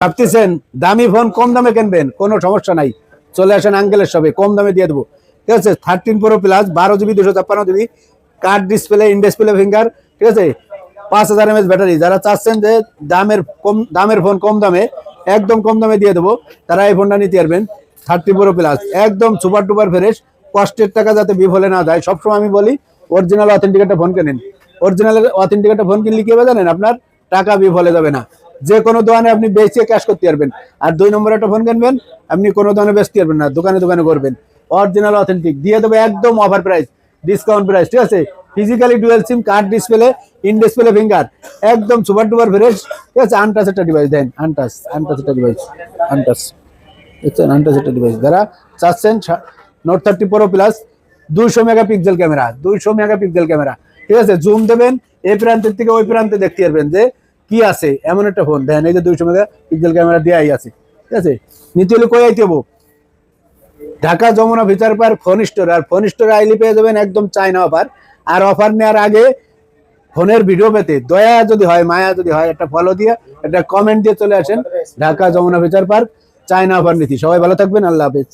ভাবতেছেন দামি ফোন কম দামে কিনবেন, কোনো সমস্যা নাই, চলে আসেন আঙ্কেলের শপে, কম দামে দিয়ে দেবো। ঠিক আছে, 13 Pro Plus 12 GB 256 GB, card display, in display finger. ঠিক আছে, 5000 mAh ব্যাটারি। যারা চাচ্ছেন যে দামের ফোন কম দামে, একদম কম দামে দিয়ে দেবো, তারা এই ফোনটা নিতে পারবেন। 13 Pro Plus একদম সুপার টুপার ফ্রেশ, কষ্টের টাকা যাতে বিফলে না যায়। সবসময় আমি বলি অরিজিনাল অথেন্টিক একটা ফোন কেনেন। অরিজিনাল অথেন্টিক একটা ফোন কিনলে কি হবে জানেন, আপনার টাকা বিফলে যাবে না। যে কোনো দোকানে আপনি বেচে ক্যাশ করতে পারবেন। আর 2 নম্বর একটা ফোন কিনবেন, আপনি কোনো দোকানে বেচতে পারবেন না, দোকানে দোকানে করবেন। অরিজিনাল অথেন্টিক দিয়ে দেবো একদম অফার প্রাইস, ডিসকাউন্ট প্রাইস। ঠিক আছে, physically dual SIM, card display, in display finger, একদম সুপার টুপার ফ্রেশ। ঠিক আছে, আনটাচ একটা ডিভাইস দেন, আনটাচ একটা ডিভাইস, আনটাচ দেখছেন, আনটাচ একটা ডিভাইস। যারা চাচ্ছেন Note 30 Pro Plus 200 megapixel camera, 200 megapixel camera. ঠিক আছে, জুম দেবেন, এই প্রান্তের থেকে ওই প্রান্তে দেখতে পারবেন যে কি আছে, এমন একটা ফোন দেখেন। এই যে 200 মেগাপিক্সেল ক্যামেরা দেওয়াই আছে। ঠিক আছে, নিতে হলে কই আইতে হবো? Dhaka Jamuna future park phone store. আর ফোন স্টোরে আইলে পেয়ে যাবেন একদম চায়না অফার। আর অফার নেওয়ার আগে ফোনের ভিডিও পেতে দয়া যদি হয়, মায়া যদি হয়, একটা ফলো দিয়ে, একটা কমেন্ট দিয়ে চলে আসেন Dhaka Jamuna future park, China offer নীতি। সবাই ভালো থাকবেন, আল্লাহ হাফেজ।